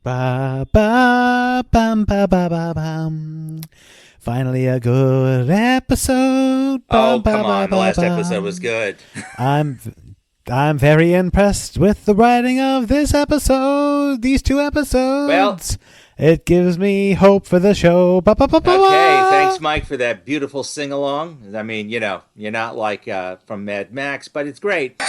Ba ba bum ba ba ba bum. Finally a good episode. Oh, Bum ba come ba on. The ba last episode was bum. good. I'm I'm very impressed with the writing of this episode. These two Well, episodes. It gives me hope for the show. Ba ba ba ba okay. Thanks, ba. Mike, for that beautiful sing along. I mean, you're not like from Mad Max, but it's great.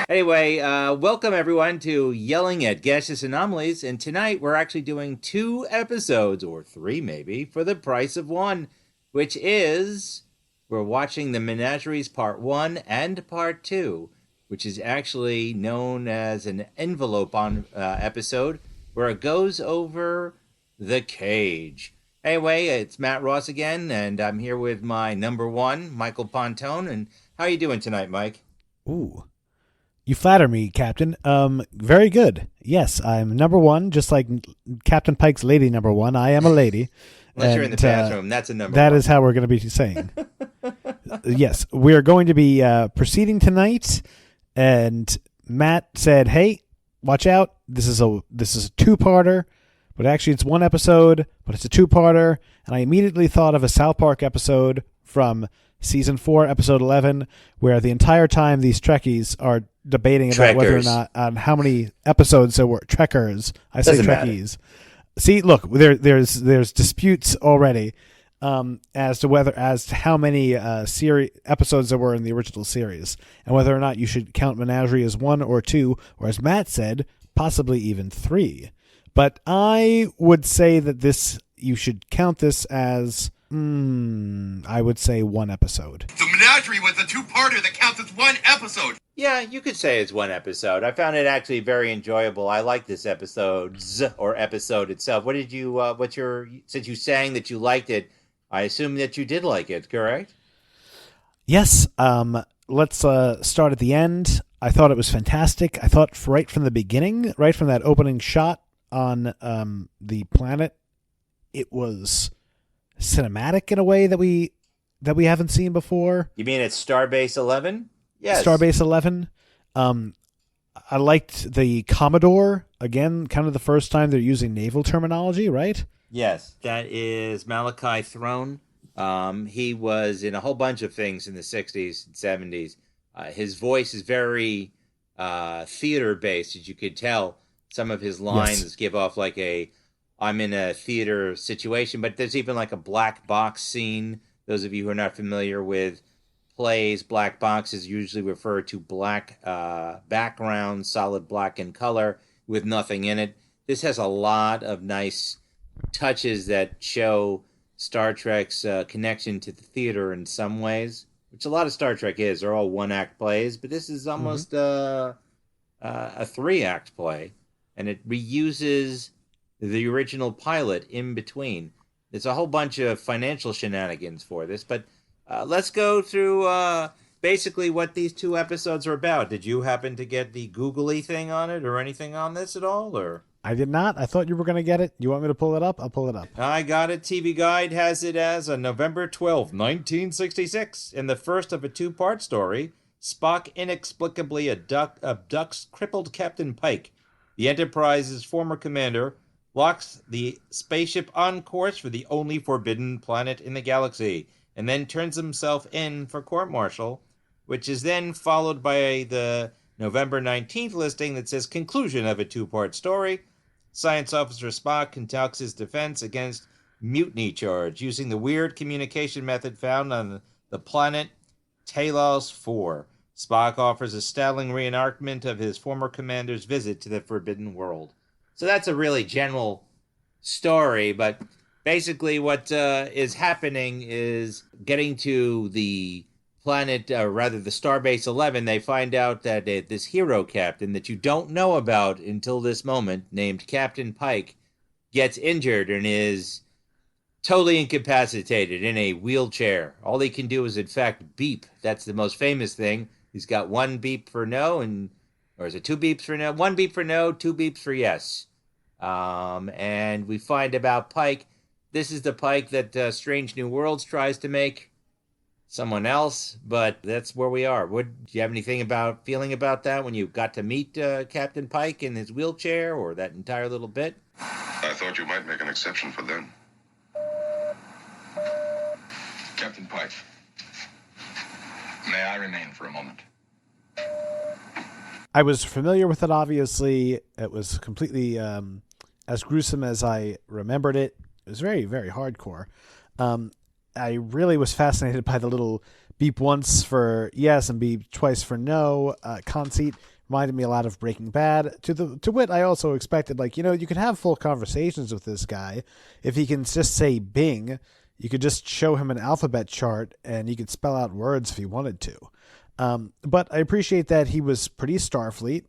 Anyway, welcome everyone to Yelling at Gaseous Anomalies. And tonight we're actually doing two episodes, or three maybe, for the price of one, which is we're watching the Menageries Part 1 and Part 2, which is actually known as an envelope on episode where it goes over the cage. Anyway, it's Matt Ross again, and I'm here with my number one, Michael Pontone. And how are you doing tonight, Mike? Ooh. You flatter me, Captain. Very good. Yes, I'm number one, just like Captain Pike's lady number one. I am a lady. Unless you're in the And bathroom, that's a number that one. is how we're going to be saying. Yes, we're going to be proceeding tonight. And Matt said, "Hey, watch out! This is a two-parter, but actually it's one episode, but it's a two-parter." And I immediately thought of a South Park episode from season 4, episode 11, where the entire time these Trekkies are debating about whether or Trekkers. not on how many episodes there were. Trekkers, I say Doesn't matter. Trekkies. See, look, there's disputes already as to how many series episodes there were in the original series, and whether or not you should count Menagerie as one or two, or as Matt said, possibly even three. But I would say that you should count this as I would say one episode. The Menagerie was a two-parter that counts as one episode. Yeah, you could say it's one episode. I found it actually very enjoyable. I like this episode itself. What did you, since you sang that you liked it, I assume that you did like it, correct? Yes. Let's start at the end. I thought it was fantastic. I thought right from the beginning, right from that opening shot on the planet, it was cinematic in a way that we haven't seen before. You mean it's Starbase 11? Yes. Starbase 11. I liked the Commodore, again, kind of the first time they're using naval terminology, right? Yes, that is Malachi Throne. He was in a whole bunch of things in the 60s and 70s. His voice is very theater-based, as you could tell. Some of his lines give off like I'm in a theater situation, but there's even like a black box scene. Those of you who are not familiar with plays, black boxes usually refer to black background, solid black in color with nothing in it. This has a lot of nice touches that show Star Trek's connection to the theater in some ways, which a lot of Star Trek is. They're all one-act plays, but this is almost a three-act play, and it reuses the original pilot in between. There's a whole bunch of financial shenanigans for this, but let's go through basically what these two episodes are about. Did you happen to get the googly thing on it or anything on this at all, or? I did not. I thought you were going to get it. You want me to pull it up? I'll pull it up. I got it. TV Guide has it as on November 12th, 1966. In the first of a two-part story, Spock inexplicably abducts crippled Captain Pike. The Enterprise's former commander locks the spaceship on course for the only forbidden planet in the galaxy, and then turns himself in for court-martial, which is then followed by the November 19th listing that says conclusion of a two-part story. Science Officer Spock conducts his defense against mutiny charge using the weird communication method found on the planet Talos 4. Spock offers a startling reenactment of his former commander's visit to the Forbidden World. So that's a really general story, but basically what is happening is getting to the planet, rather the Starbase 11, they find out that this hero captain that you don't know about until this moment, named Captain Pike, gets injured and is totally incapacitated in a wheelchair. All he can do is, in fact, beep. That's the most famous thing. He's got one beep for no, or is it two beeps for no? One beep for no, two beeps for yes. And we find about Pike. This is the Pike that Strange New Worlds tries to make. someone else, but that's where we are. Do you have anything feeling about that when you got to meet Captain Pike in his wheelchair, or that entire little bit? I thought you might make an exception for them. Captain Pike, may I remain for a moment? I was familiar with it, obviously. It was completely as gruesome as I remembered it. It was very, very hardcore. I really was fascinated by the little beep once for yes and beep twice for no conceit. Reminded me a lot of Breaking Bad. To wit, I also expected, you could have full conversations with this guy. If he can just say Bing, you could just show him an alphabet chart and he could spell out words if he wanted to. But I appreciate that he was pretty Starfleet.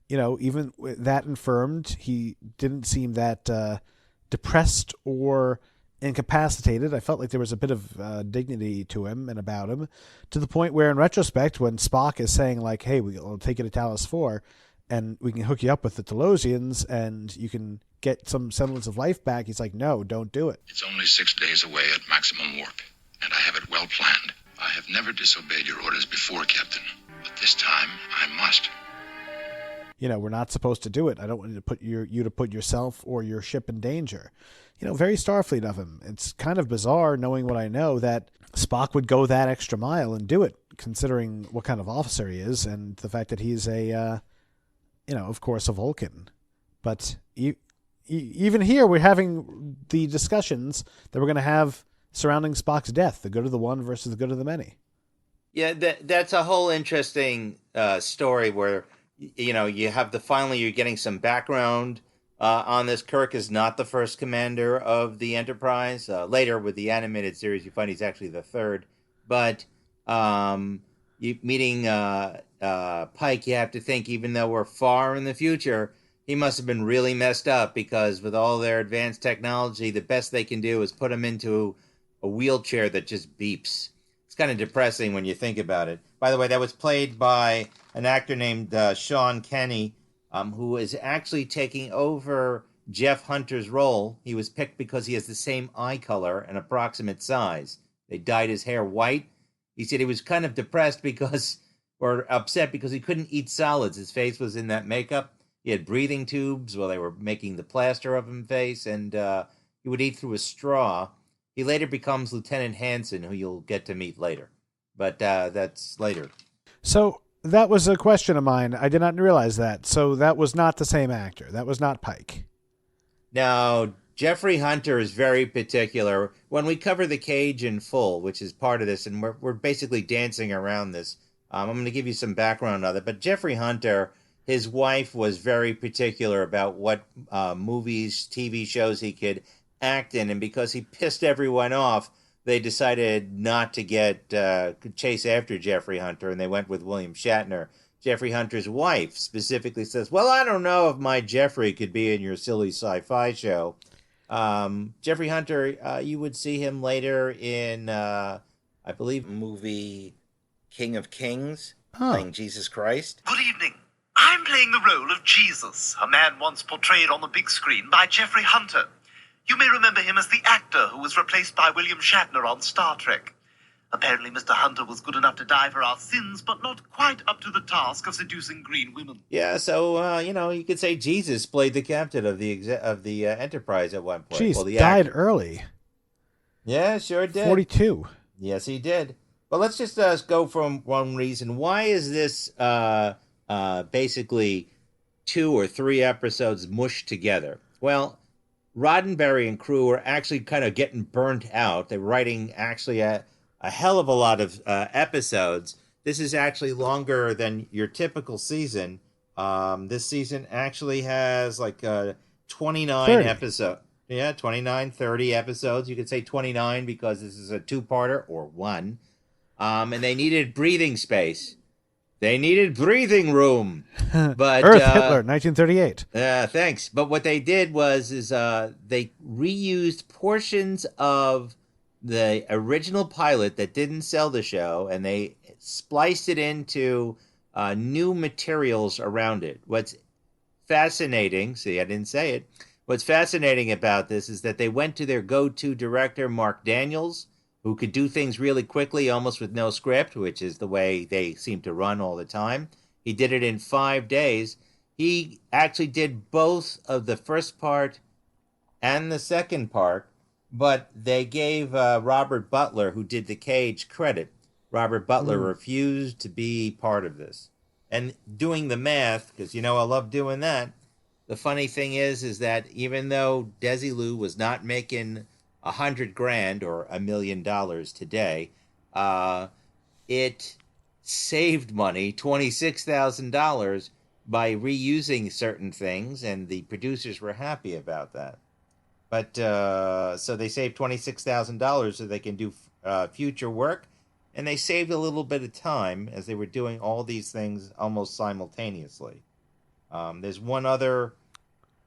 Even with that infirmed, he didn't seem that depressed or incapacitated. I felt like there was a bit of dignity to him and about him, to the point where, in retrospect, when Spock is saying, hey, we'll take you to Talos 4 and we can hook you up with the Talosians and you can get some semblance of life back, he's like, no, don't do it. It's only 6 days away at maximum warp, and I have it well planned. I have never disobeyed your orders before, Captain, but this time I must. We're not supposed to do it. I don't want you to put yourself or your ship in danger. Very Starfleet of him. It's kind of bizarre, knowing what I know, that Spock would go that extra mile and do it, considering what kind of officer he is and the fact that he's of course, a Vulcan. But even here, we're having the discussions that we're going to have surrounding Spock's death, the good of the one versus the good of the many. Yeah, that's a whole interesting story where, you have finally you're getting some background on this. Kirk is not the first commander of the Enterprise. Later with the animated series, you find he's actually the third. But meeting Pike, you have to think, even though we're far in the future, he must have been really messed up, because with all their advanced technology, the best they can do is put him into a wheelchair that just beeps. It's kind of depressing when you think about it. By the way, that was played by an actor named Sean Kenny, who is actually taking over Jeff Hunter's role. He was picked because he has the same eye color and approximate size. They dyed his hair white. He said he was kind of depressed or upset because he couldn't eat solids. His face was in that makeup. He had breathing tubes while they were making the plaster of his face, and he would eat through a straw. He later becomes Lieutenant Hansen, who you'll get to meet later. But that's later. So that was a question of mine. I did not realize that. So that was not the same actor. That was not Pike. Now, Jeffrey Hunter is very particular. When we cover The Cage in full, which is part of this, and we're basically dancing around this, I'm going to give you some background on it. But Jeffrey Hunter, his wife was very particular about what movies, TV shows he could act in, and because he pissed everyone off, they decided not to chase after Jeffrey Hunter, and they went with William Shatner. Jeffrey Hunter's wife specifically says, well, I don't know if my Jeffrey could be in your silly sci-fi show. Jeffrey Hunter, you would see him later in, I believe, movie King of Kings, playing Jesus Christ. Good evening. I'm playing the role of Jesus, a man once portrayed on the big screen by Jeffrey Hunter. You may remember him as the actor who was replaced by William Shatner on Star Trek. Apparently, Mr. Hunter was good enough to die for our sins, but not quite up to the task of seducing green women. Yeah, so, you could say Jesus played the captain of the Enterprise at one point. Jeez, well, died early. Yeah, sure did. 42. Yes, he did. But let's just go from one reason. Why is this basically 2 or 3 episodes mushed together? Well, Roddenberry and crew were actually kind of getting burnt out. They were writing actually a hell of a lot of episodes. This is actually longer than your typical season. This season actually has 29 episodes. Yeah, 29, 30 episodes. You could say 29 because this is a 2-parter or 1. And they needed breathing space. They needed breathing room. But Earth Hitler, 1938. Thanks. But what they did was they reused portions of the original pilot that didn't sell the show, and they spliced it into new materials around it. What's fascinating, see, I didn't say it. What's fascinating about this is that they went to their go-to director, Mark Daniels, who could do things really quickly, almost with no script, which is the way they seem to run all the time. He did it in 5 days. He actually did both of the first part and the second part, but they gave Robert Butler, who did The Cage, credit. Robert Butler refused to be part of this. And doing the math, because I love doing that, the funny thing is that even though Desilu was not making $100,000 or $1 million today, it saved money, $26,000, by reusing certain things, and the producers were happy about that. But so they saved $26,000 so they can do future work, and they saved a little bit of time as they were doing all these things almost simultaneously. There's one other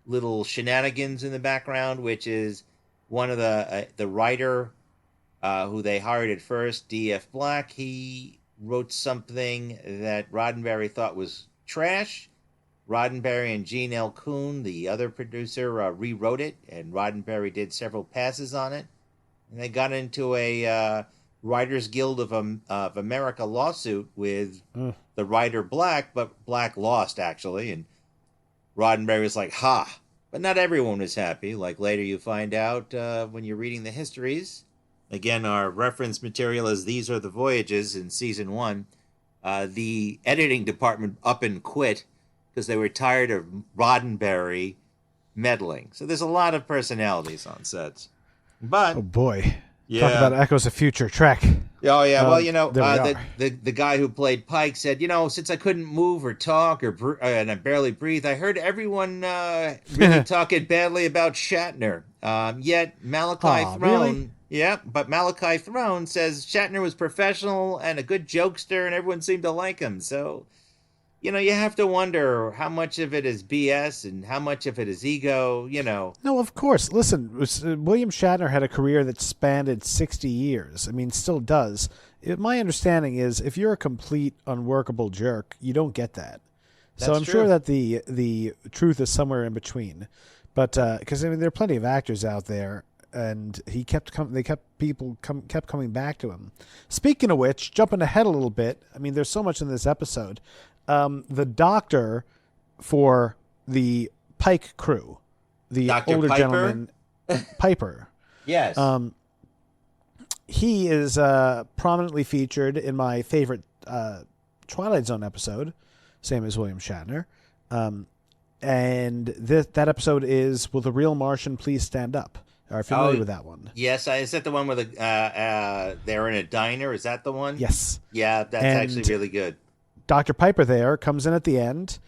little shenanigans in the background, which is one of the writer who they hired at first, D.F. Black. He wrote something that Roddenberry thought was trash. Roddenberry and Gene L. Kuhn, the other producer, rewrote it, and Roddenberry did several passes on it. And they got into a Writers Guild of America lawsuit with the writer Black, but Black lost, actually. And Roddenberry was like, ha! But not everyone was happy, like later you find out when you're reading the histories. Again, our reference material is These Are the Voyages in Season 1. The editing department up and quit because they were tired of Roddenberry meddling. So there's a lot of personalities on sets. But oh boy, yeah. Talk about echoes of future Trek. Oh yeah, well the guy who played Pike said, since I couldn't move or talk and I barely breathe, I heard everyone really talking badly about Shatner. Yet Malachi Throne, really? Yeah, but Malachi Throne says Shatner was professional and a good jokester, and everyone seemed to like him. So, you have to wonder how much of it is BS and how much of it is ego, No, of course. Listen, William Shatner had a career that spanned 60 years. I mean, still does. My understanding is if you're a complete unworkable jerk, you don't get that. So That's I'm true. sure that the truth is somewhere in between. But because there are plenty of actors out there, and kept coming back to him. Speaking of which, jumping ahead a little bit, I mean, there's so much in this episode. The doctor for the Pike crew, the Dr. older Piper? gentleman, Piper. Yes. He is prominently featured in my favorite Twilight Zone episode, same as William Shatner. And that episode is Will the Real Martian Please Stand Up? Are you familiar with that one? Yes, is that the one where they're in a diner? Is that the one? Yes. Yeah, that's actually really good. Dr. Piper there comes in at the end,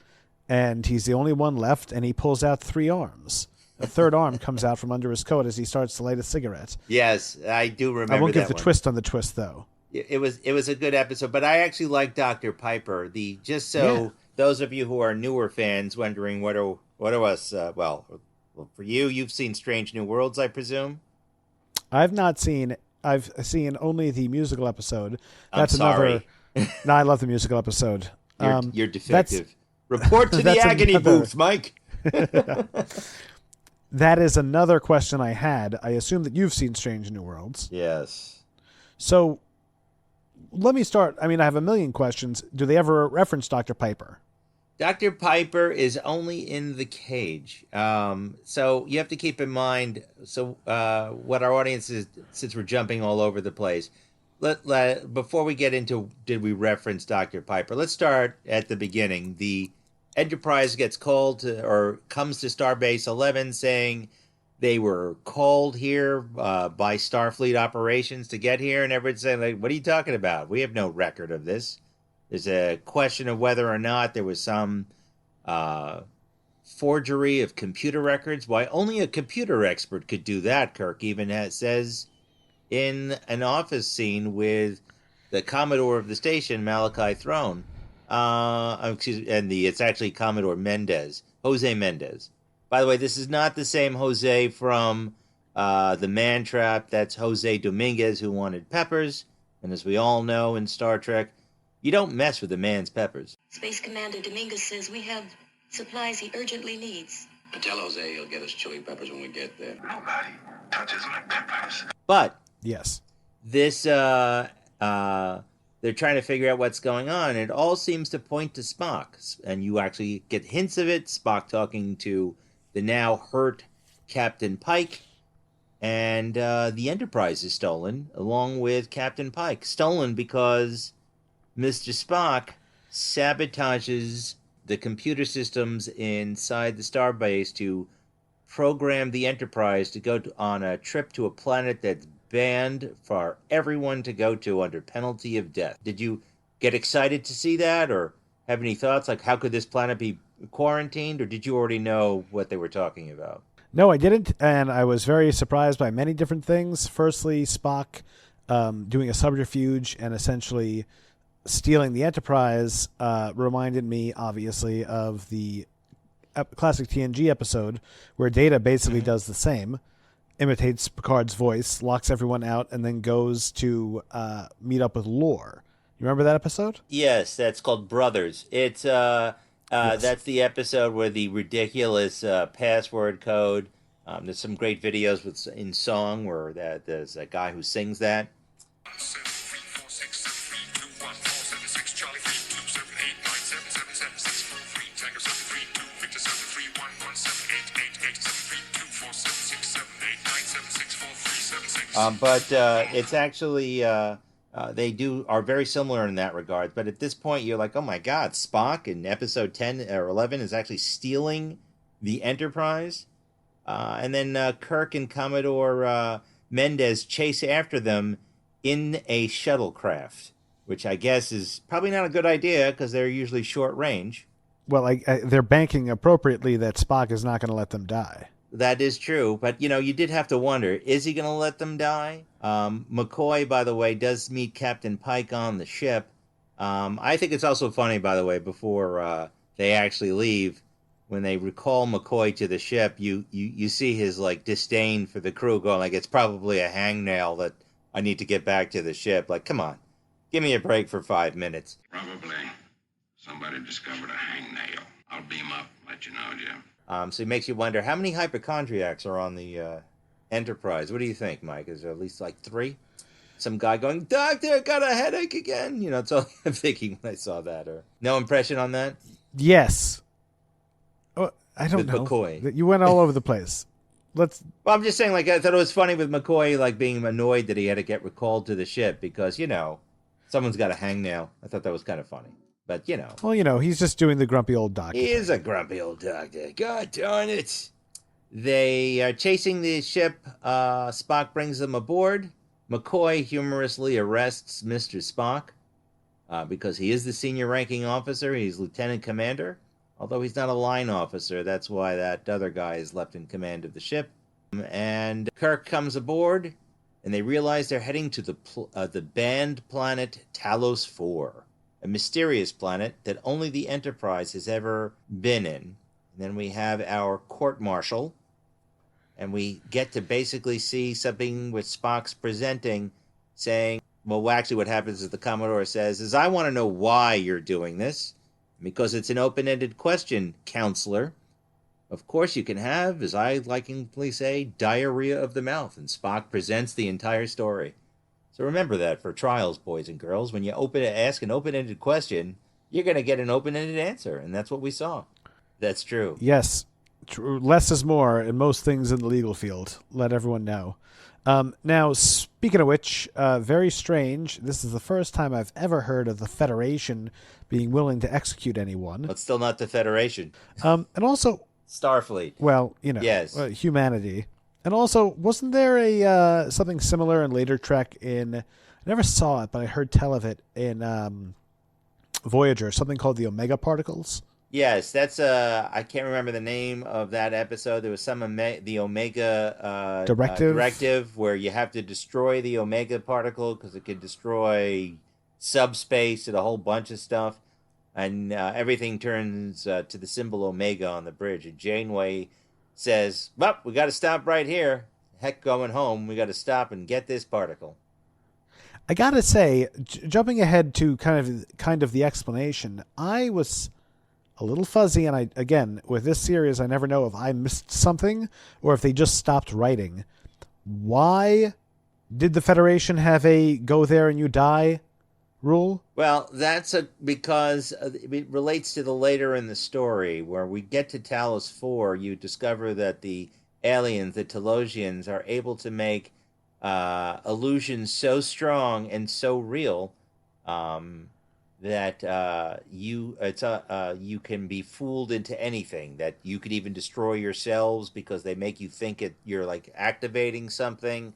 and he's the only one left, and he pulls out 3 arms. A third arm comes out from under his coat as he starts to light a cigarette. Yes, I do remember that. I won't give the one. twist on the twist, though. It was a good episode, but I actually like Dr. Piper. Those of you who are newer fans wondering what are us, well, for you've seen Strange New Worlds, I presume? I've seen only the musical episode. I'm sorry. No, I love the musical episode. You're defective. Report to the agony booth, Mike. That is another question I had. I assume that you've seen Strange New Worlds. Yes. So let me start. I mean, I have a million questions. Do they ever reference Dr. Piper? Dr. Piper is only in The Cage. So you have to keep in mind, what our audience is, since we're jumping all over the place, before we get into did we reference Dr. Piper, let's start at the beginning. The Enterprise gets called or comes to Starbase 11 saying they were called here by Starfleet operations to get here, and everyone's saying, like, what are you talking about? We have no record of this. There's a question of whether or not there was some forgery of computer records. Why, only a computer expert could do that, Kirk even says in an office scene with the Commodore of the station, Malachi Throne. It's actually Commodore Mendez, Jose Mendez. By the way, this is not the same Jose from the Man Trap. That's Jose Dominguez, who wanted peppers. And as we all know in Star Trek, you don't mess with the man's peppers. Space Commander Dominguez says we have supplies he urgently needs. Tell Jose he'll get us chili peppers when we get there. Nobody touches my peppers. But Yes, this they're trying to figure out what's going on. It all seems to point to Spock, and you actually get hints of it. Spock talking to the now hurt Captain Pike, and the Enterprise is stolen along with Captain Pike. Stolen because Mr. Spock sabotages the computer systems inside the starbase to program the Enterprise to go on a trip to a planet that's banned for everyone to go to under penalty of death. Did you get excited to see that, or have any thoughts like how could this planet be quarantined, or did you already know what they were talking about? No, I didn't, and I was very surprised by many different things. Firstly, Spock doing a subterfuge and essentially stealing the Enterprise reminded me, obviously, of the classic TNG episode where Data basically does the same, imitates Picard's voice, locks everyone out, and then goes to meet up with Lore. You remember that episode? Yes, that's called Brothers. It's Yes. that's the episode where the ridiculous password code. There's some great videos in song where there's a guy who sings that. But it's actually they are very similar in that regard. But at this point, you're like, oh my God, Spock in episode 10 or 11 is actually stealing the Enterprise, and then Kirk and Commodore Mendez chase after them in a shuttlecraft, which I guess is probably not a good idea because they're usually short range. Well, they're banking appropriately that Spock is not going to let them die. That is true, but you did have to wonder, is he going to let them die? McCoy, by the way, does meet Captain Pike on the ship. I think it's also funny, by the way, before they actually leave, when they recall McCoy to the ship, you see his like disdain for the crew going like, it's probably a hangnail that I need to get back to the ship. Like, come on, give me a break for 5 minutes. Probably somebody discovered a hangnail. I'll beam up, let you know, Jim. So it makes you wonder, how many hypochondriacs are on the Enterprise? What do you think, Mike? Is there at least like 3? Some guy going, Doctor, I got a headache again. That's all I'm thinking when I saw that. Or no impression on that? Yes. Oh, I don't With know. McCoy. You went all over the place. Well, I'm just saying, like, I thought it was funny with McCoy, like, being annoyed that he had to get recalled to the ship because, someone's got a hangnail. I thought that was kind of funny. But, Well, he's just doing the grumpy old doctor. He is a grumpy old doctor. God darn it. They are chasing the ship. Spock brings them aboard. McCoy humorously arrests Mr. Spock because he is the senior ranking officer. He's lieutenant commander. Although he's not a line officer. That's why that other guy is left in command of the ship. And Kirk comes aboard, and they realize they're heading to the banned planet Talos 4. A mysterious planet that only the Enterprise has ever been in. And then we have our court-martial, and we get to basically see something with Spock's presenting, saying, well, actually what happens is the Commodore says, I want to know why you're doing this, because it's an open-ended question, counselor. Of course you can have, as I likingly say, diarrhea of the mouth, and Spock presents the entire story. So remember that for trials, boys and girls. When you ask an open-ended question, you're going to get an open-ended answer, and that's what we saw. That's true. Yes. Less is more in most things in the legal field. Let everyone know. Now, speaking of which, very strange. This is the first time I've ever heard of the Federation being willing to execute anyone. But still not the Federation. And also... Starfleet. Well, Yes. Humanity. And also, wasn't there a something similar in later Trek in... I never saw it, but I heard tell of it in Voyager, something called the Omega Particles? Yes, that's I can't remember the name of that episode. There was the Omega directive where you have to destroy the Omega particle because it could destroy subspace and a whole bunch of stuff. And everything turns to the symbol Omega on the bridge. And Janeway says, well, we got to stop right here. Heck, going home, we got to stop and get this particle. I got to say, jumping ahead to kind of the explanation, I was a little fuzzy, and again, with this series, I never know if I missed something or if they just stopped writing. Why Did the Federation have a go there and you die rule? Well, that's because it relates to the later in the story where we get to Talos 4. You discover that the aliens, the Talosians, are able to make illusions so strong and so real that you can be fooled into anything. That you could even destroy yourselves because they make you think you're like activating something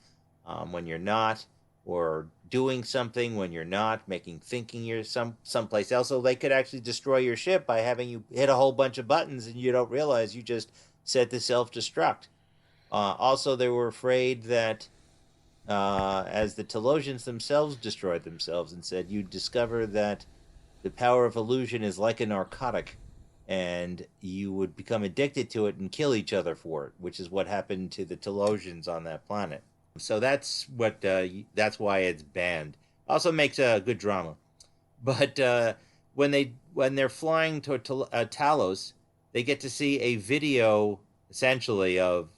when you're not, or doing something when you're not, thinking you're someplace else. So they could actually destroy your ship by having you hit a whole bunch of buttons and you don't realize you just set the self-destruct. Also, they were afraid that as the Talosians themselves destroyed themselves and said, you discover that the power of illusion is like a narcotic and you would become addicted to it and kill each other for it, which is what happened to the Talosians on that planet. So that's why it's banned. Also makes a good drama. But when they're flying to Talos, they get to see a video essentially of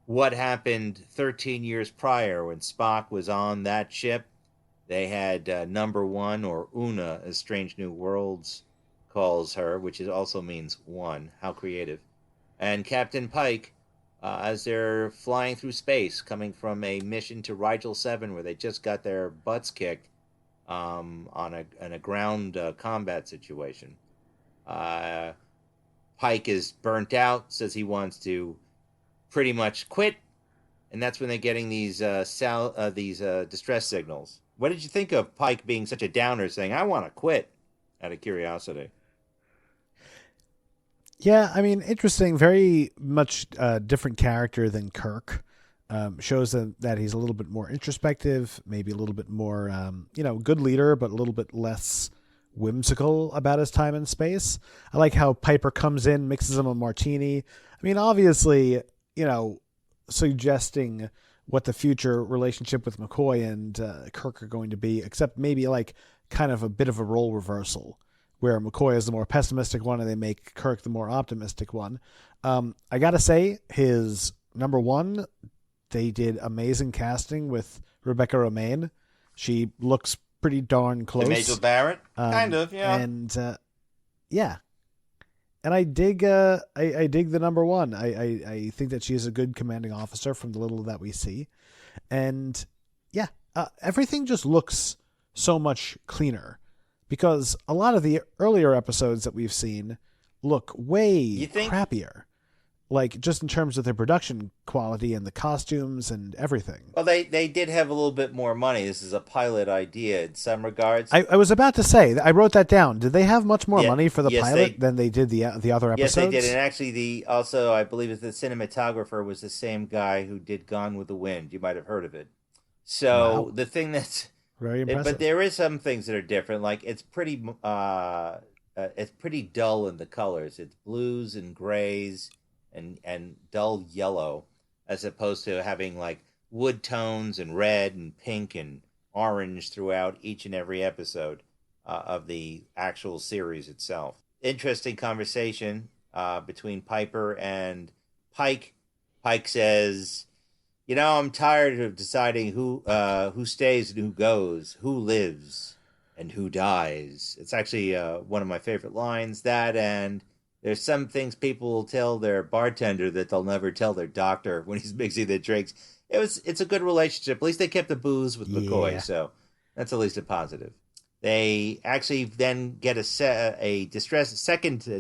what happened 13 years prior when Spock was on that ship. They had number one, or Una, as Strange New Worlds calls her, which also means one. How creative. And Captain Pike, as they're flying through space, coming from a mission to Rigel 7 where they just got their butts kicked on a ground combat situation. Pike is burnt out, says he wants to pretty much quit, and that's when they're getting these distress signals. What did you think of Pike being such a downer, saying, I want to quit, out of curiosity? Yeah, I mean, interesting. Very much different character than Kirk. Shows that he's a little bit more introspective, maybe a little bit more, good leader, but a little bit less whimsical about his time in space. I like how Piper comes in, mixes him a martini. I mean, obviously, suggesting what the future relationship with McCoy and Kirk are going to be, except maybe like kind of a bit of a role reversal, where McCoy is the more pessimistic one and they make Kirk the more optimistic one. I gotta say, his number one, they did amazing casting with Rebecca Romaine. She looks pretty darn close. Majel Barrett? Kind of, yeah. And, yeah. And I dig the number one. I think that she is a good commanding officer from the little that we see. And, yeah, everything just looks so much cleaner. Because a lot of the earlier episodes that we've seen look way crappier. Like, just in terms of their production quality and the costumes and everything. Well, they did have a little bit more money. This is a pilot idea in some regards. I was about to say, I wrote that down. Did they have much more money for the pilot than they did the other episodes? Yes, they did. And actually, I believe the cinematographer was the same guy who did Gone with the Wind. You might have heard of it. So, wow. The thing that's... Very impressive. But there is some things that are different. Like, it's pretty dull in the colors. It's blues and grays and dull yellow, as opposed to having like wood tones and red and pink and orange throughout each and every episode of the actual series itself. Interesting conversation between Piper and Pike. Pike says, I'm tired of deciding who stays and who goes, who lives and who dies. It's actually one of my favorite lines. That, and there's some things people will tell their bartender that they'll never tell their doctor when he's mixing their drinks. It's a good relationship. At least they kept the booze with McCoy, so that's at least a positive. They actually then get a second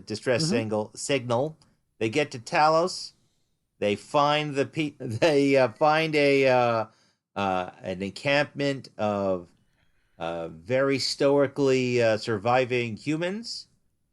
distress signal. They get to Talos. They find an encampment of very stoically surviving humans,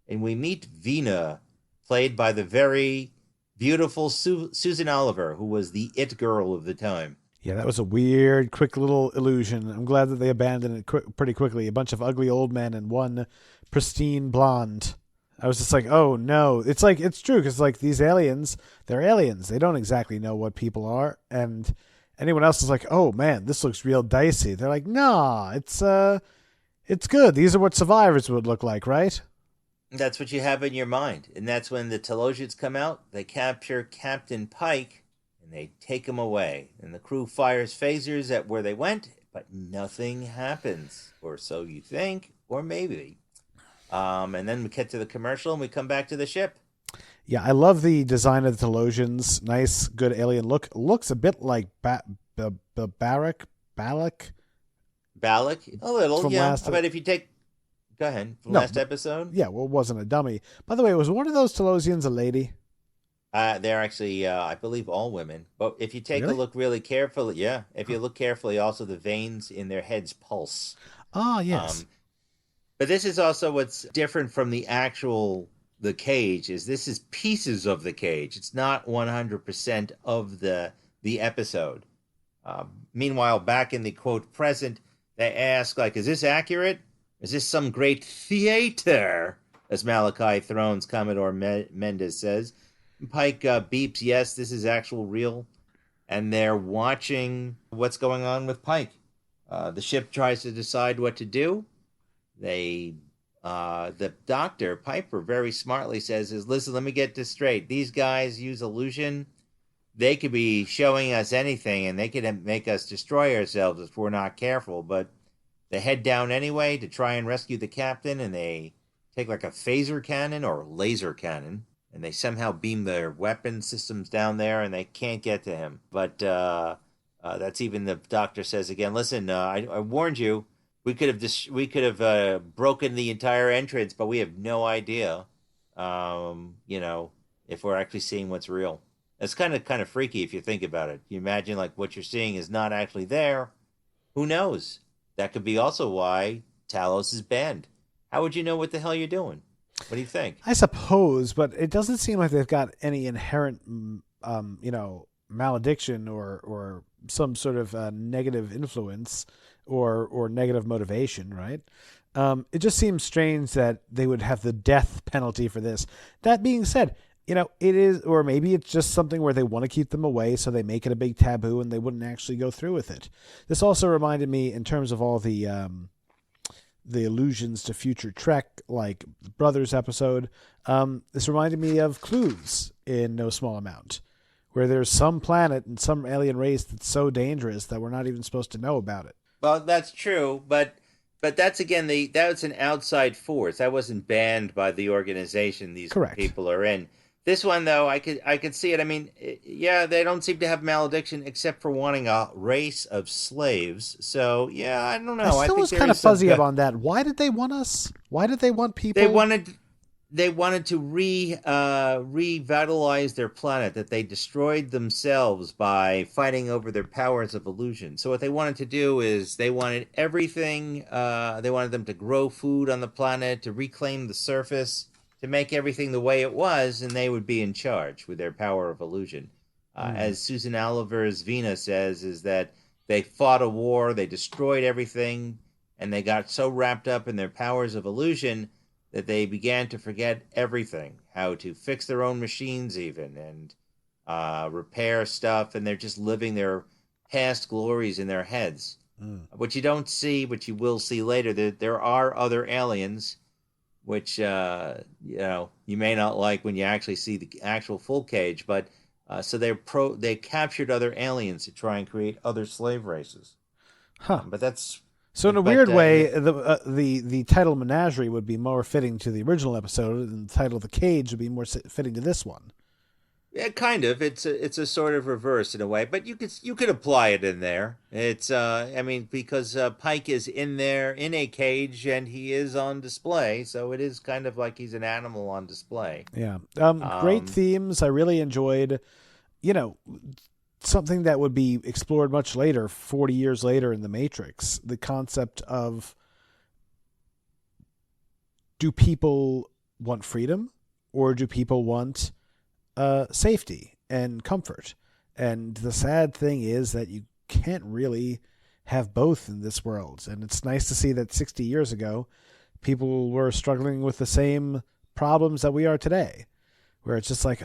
and we meet Vina, played by the very beautiful Susan Oliver, who was the it girl of the time. Yeah, that was a weird, quick little illusion. I'm glad that they abandoned it pretty quickly. A bunch of ugly old men and one pristine blonde. I was just like, oh no. It's true, because like these aliens, they're aliens. They don't exactly know what people are. And anyone else is like, oh man, this looks real dicey. They're like, nah, it's good. These are what survivors would look like, right? That's what you have in your mind. And that's when the Talosians come out. They capture Captain Pike, and and they take them away. And the crew fires phasers at where they went, but nothing happens. Or so you think, or maybe. And then we get to the commercial, and we come back to the ship. Yeah, I love the design of the Talosians. Nice, good alien look. Looks a bit like Balak. Balak, a little, From yeah. last- But if you take... Go ahead. From No, last episode? Yeah, well, it wasn't a dummy. By the way, was one of those Talosians a lady? They're actually, I believe, all women. But if you take Really? a look really carefully, yeah. If you look carefully, also the veins in their heads pulse. Ah, yes. But this is also what's different from the cage, is this is pieces of the cage. It's not 100% of the episode. Meanwhile, back in the, quote, present, they ask, like, is this accurate? Is this some great theater? As Malachi Thrones Commodore Mendez says. Pike beeps, yes, this is actual real. And they're watching what's going on with Pike. The ship tries to decide what to do. The doctor, Piper, very smartly says, listen, let me get this straight. These guys use illusion. They could be showing us anything, and they could make us destroy ourselves if we're not careful. But they head down anyway to try and rescue the captain, and they take like a phaser cannon or laser cannon, and they somehow beam their weapon systems down there, and they can't get to him. But that's even the doctor says again, listen, I warned you. We could have broken the entire entrance, but we have no idea, if we're actually seeing what's real. It's kind of freaky if you think about it. You imagine like what you're seeing is not actually there. Who knows? That could be also why Talos is banned. How would you know what the hell you're doing? What do you think? I suppose, but it doesn't seem like they've got any inherent, malediction or some sort of negative influence or negative motivation, right? It just seems strange that they would have the death penalty for this. That being said, it is, or maybe it's just something where they want to keep them away, so they make it a big taboo and they wouldn't actually go through with it. This also reminded me, in terms of all the allusions to future Trek, like the Brothers episode, this reminded me of Clues in no small amount, where there's some planet and some alien race that's so dangerous that we're not even supposed to know about it. Well, that's true, but that's again that's an outside force. That wasn't banned by the organization these Correct. people are in. This one, though, I could see it. I mean, yeah, they don't seem to have malediction except for wanting a race of slaves. So, yeah, I don't know. I still was kind of fuzzy about that. Why did they want us? Why did they want people? They wanted to revitalize their planet that they destroyed themselves by fighting over their powers of illusion. So what they wanted to do is they wanted everything. They wanted them to grow food on the planet, to reclaim the surface, to make everything the way it was, and they would be in charge with their power of illusion. As Susan Oliver's Vina says, is that they fought a war, they destroyed everything, and they got so wrapped up in their powers of illusion that they began to forget everything, how to fix their own machines even, and repair stuff, and they're just living their past glories in their heads. What you don't see, but you will see later, there are other aliens, which you may not like when you actually see the actual full cage, but so they captured other aliens to try and create other slave races. But that's so in a weird way, the title Menagerie would be more fitting to the original episode, and the title The Cage would be more fitting to this one. Yeah, kind of. It's a sort of reverse in a way, but you could apply it in there. It's because Pike is in there in a cage and he is on display, so it is kind of like he's an animal on display. Yeah. Great themes. I really enjoyed. Something that would be explored much later, 40 years later in The Matrix. The concept of, do people want freedom or do people want safety and comfort? And the sad thing is that you can't really have both in this world. And it's nice to see that 60 years ago, people were struggling with the same problems that we are today, where it's just like,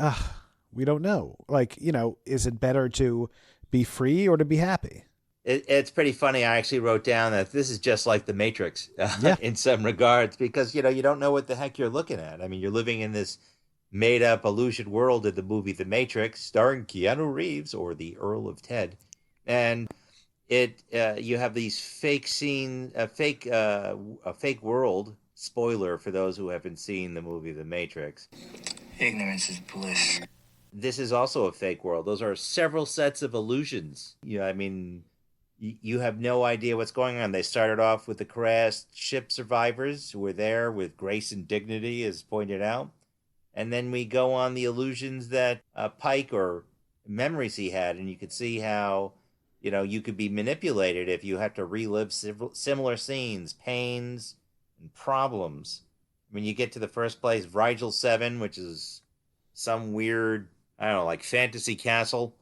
we don't know. Like, is it better to be free or to be happy? It's pretty funny. I actually wrote down that this is just like The Matrix in some regards, because, you don't know what the heck you're looking at. I mean, you're living in this made-up illusion world in the movie The Matrix, starring Keanu Reeves or the Earl of Ted, and you have these a fake world. Spoiler for those who haven't seen the movie The Matrix. Ignorance is bliss. This is also a fake world. Those are several sets of illusions. I mean, you have no idea what's going on. They started off with the crashed ship survivors who were there with grace and dignity, as pointed out. And then we go on the illusions that Pike or memories he had, and you could see how, you could be manipulated if you have to relive similar scenes, pains, and problems. When you get to the first place, Rigel 7, which is some weird, I don't know, like fantasy castle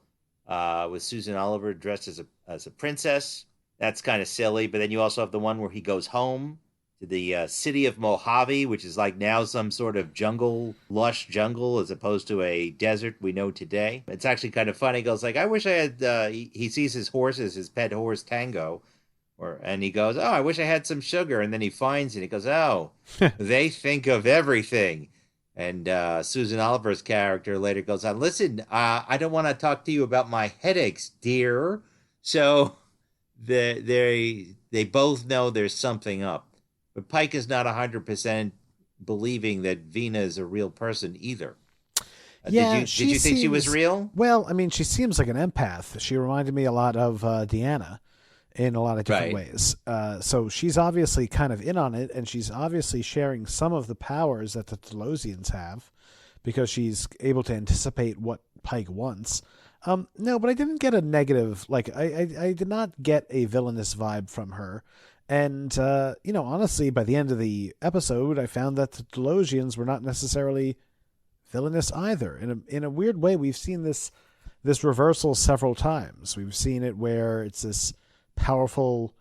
with Susan Oliver dressed as a princess. That's kind of silly. But then you also have the one where he goes home to the city of Mojave, which is like now some sort of lush jungle, as opposed to a desert we know today. It's actually kind of funny. He goes like, I wish I had, he sees his horses, his pet horse, Tango. And he goes, oh, I wish I had some sugar. And then he finds it. He goes, oh, they think of everything. And Susan Oliver's character later goes on, listen, I don't want to talk to you about my headaches, dear. So they both know there's something up. But Pike is not 100% believing that Vina is a real person either. Yeah, did you think she was real? Well, I mean, she seems like an empath. She reminded me a lot of Deanna in a lot of different ways. So she's obviously kind of in on it, and she's obviously sharing some of the powers that the Talosians have because she's able to anticipate what Pike wants. No, but I didn't get a negative, I did not get a villainous vibe from her. And, honestly, by the end of the episode, I found that the Talosians were not necessarily villainous either. In a weird way, we've seen this reversal several times. We've seen it where it's this powerful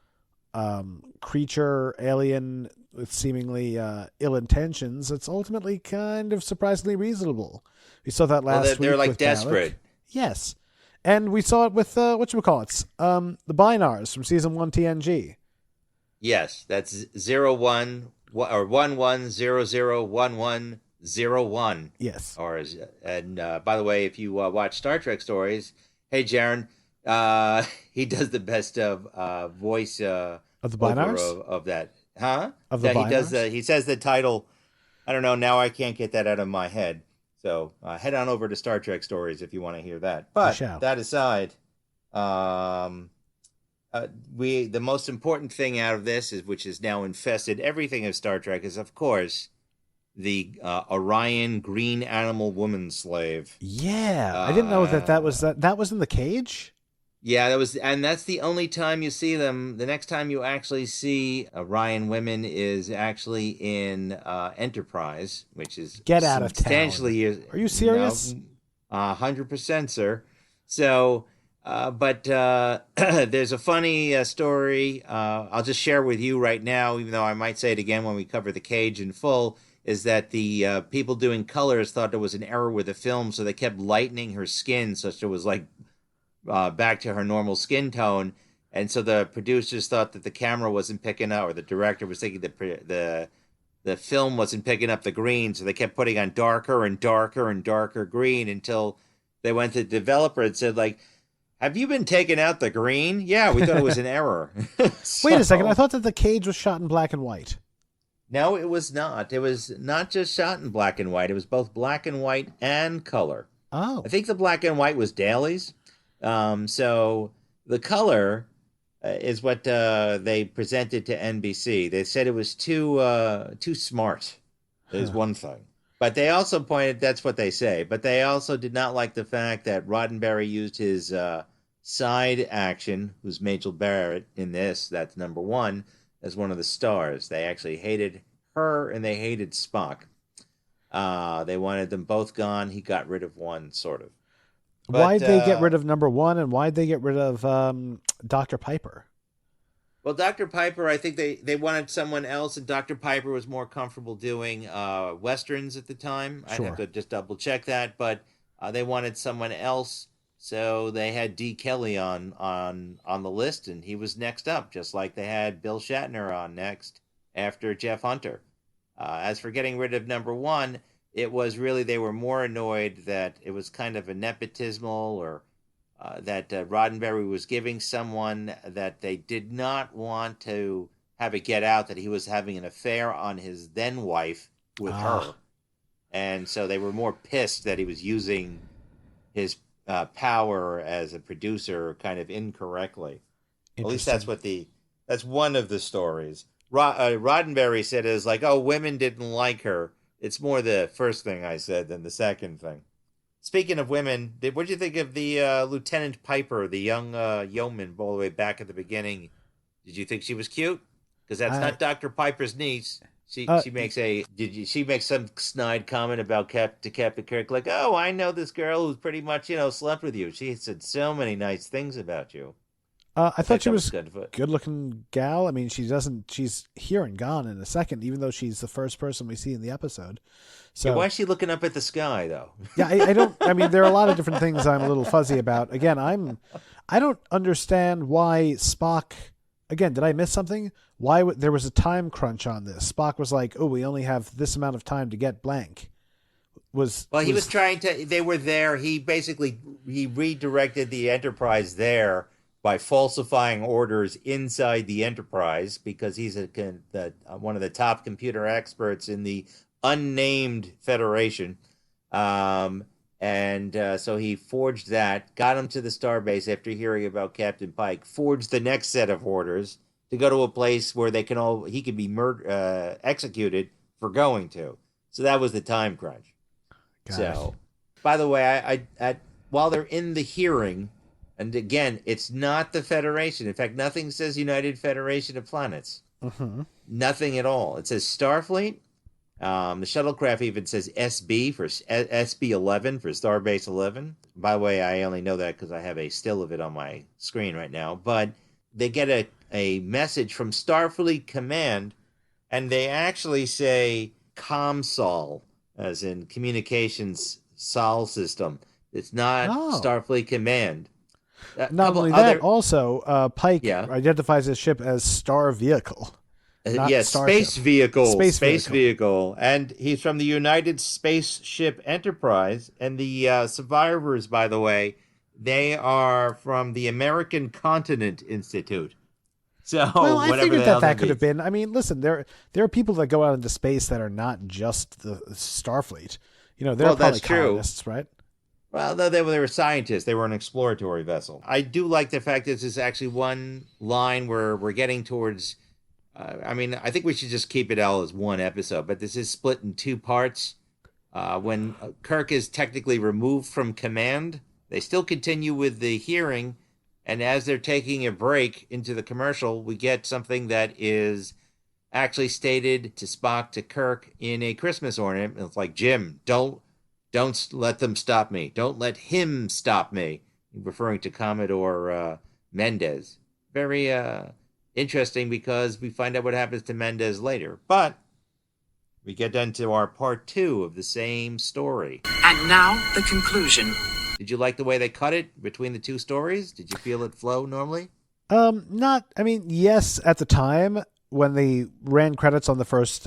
creature, alien with seemingly ill intentions. It's ultimately kind of surprisingly reasonable. We saw that last week. They're like with desperate. Dalek. Yes. And we saw it with, whatchamacallits, the Binars from season 1 TNG. Yes, that's 01 or 11001101. Yes. And by the way, if you watch Star Trek stories, hey Jaron, he does the best of voice of the Binars of that, huh? Of the Binars? He does. He says the title. I don't know. Now I can't get that out of my head. So head on over to Star Trek stories if you want to hear that. But that aside, the most important thing out of this which has now infested everything of Star Trek, is of course the Orion green animal woman slave. Yeah, I didn't know that was in the cage. Yeah, that's the only time you see them. The next time you actually see Orion women is actually in Enterprise, which is Get out of town. Are you serious? 100%, sir. So. But there's a funny story I'll just share with you right now, even though I might say it again when we cover the cage in full, is that the people doing colors thought there was an error with the film, so they kept lightening her skin such that it was like back to her normal skin tone. And so the producers thought that the camera wasn't picking up, or the director was thinking that the film wasn't picking up the green, so they kept putting on darker and darker and darker green until they went to the developer and said, like, have you been taking out the green? Yeah, we thought it was an error. Wait a second. I thought that the cage was shot in black and white. No, it was not. It was not just shot in black and white. It was both black and white and color. Oh. I think the black and white was dailies. So the color is what they presented to NBC. They said it was too smart, is one thing. But they also pointed, that's what they say, but they also did not like the fact that Roddenberry used his side action, who's Majel Barrett in this, that's number one, as one of the stars. They actually hated her and they hated Spock. They wanted them both gone. He got rid of one, sort of. But, why'd they get rid of number one, and why'd they get rid of Dr. Piper? Well, Dr. Piper, I think they wanted someone else, and Dr. Piper was more comfortable doing Westerns at the time. Sure. I'd have to just double-check that, but they wanted someone else, so they had D. Kelly on the list, and he was next up, just like they had Bill Shatner on next after Jeff Hunter. As for getting rid of number one, It was really, they were more annoyed that it was kind of a nepotismal, or that Roddenberry was giving someone that they did not want to have it get out that he was having an affair on his then wife with her. And so they were more pissed that he was using his power as a producer kind of incorrectly. At least that's that's one of the stories. Roddenberry said it was like, oh, women didn't like her. It's more the first thing I said than the second thing. Speaking of women, what did you think of the Lieutenant Piper, the young yeoman, all the way back at the beginning? Did you think she was cute? Because that's not Dr. Piper's niece. She makes she makes some snide comment about Captain Kirk, like, oh, I know this girl who's pretty much slept with you. She said so many nice things about you. I thought she was good-looking gal. I mean, she's here and gone in a second, even though she's the first person we see in the episode. So why is she looking up at the sky, though? Yeah, I don't. I mean, there are a lot of different things I'm a little fuzzy about. Again, I don't understand why Spock. Again, did I miss something? Why there was a time crunch on this? Spock was like, "Oh, we only have this amount of time to get blank." He was trying to. They were there. He redirected the Enterprise there by falsifying orders inside the Enterprise, because he's one of the top computer experts in the unnamed Federation. So he forged that, got him to the starbase after hearing about Captain Pike, forged the next set of orders to go to a place where he could be executed for going to. So that was the time crunch. By the way, while they're in the hearing, and again, it's not the Federation. In fact, nothing says United Federation of Planets. Mm-hmm. Nothing at all. It says Starfleet. The shuttlecraft even says SB for SB-11 for Starbase 11. By the way, I only know that because I have a still of it on my screen right now. But they get a message from Starfleet Command, and they actually say ComSol, as in Communications Sol System. It's not Starfleet Command. Not only that, also Pike identifies his ship as Star Vehicle. Space Vehicle. And he's from the United Spaceship Enterprise. And the survivors, by the way, they are from the American Continent Institute. So, well, I figured that could have been. I mean, listen, there are people that go out into space that are not just the Starfleet. They're probably colonists, right? Well, no, they were scientists. They were an exploratory vessel. I do like the fact that this is actually one line where we're getting towards. I think we should just keep it all as one episode, but this is split in two parts. When Kirk is technically removed from command, they still continue with the hearing, and as they're taking a break into the commercial, we get something that is actually stated to Spock, to Kirk, in a Christmas ornament. It's like, Jim, don't let them stop me. Don't let him stop me. Referring to Commodore Mendez. Very interesting, because we find out what happens to Mendez later. But we get into our part 2 of the same story. And now, the conclusion. Did you like the way they cut it between the two stories? Did you feel it flow normally? Yes, at the time. When they ran credits on the first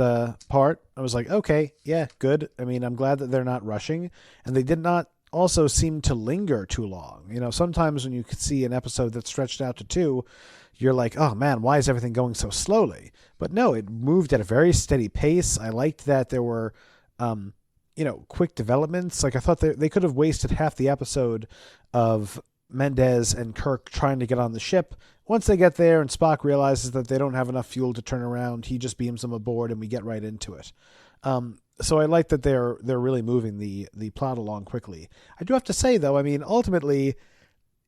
part, I was like, okay, yeah, good. I mean, I'm glad that they're not rushing. And they did not also seem to linger too long. Sometimes when you could see an episode that's stretched out to 2, you're like, oh man, why is everything going so slowly? But no, it moved at a very steady pace. I liked that there were, quick developments. Like, I thought they could have wasted half the episode of Mendez and Kirk trying to get on the ship. Once they get there and Spock realizes that they don't have enough fuel to turn around, he just beams them aboard and we get right into it. So I like that they're really moving the plot along quickly. I do have to say, though, ultimately,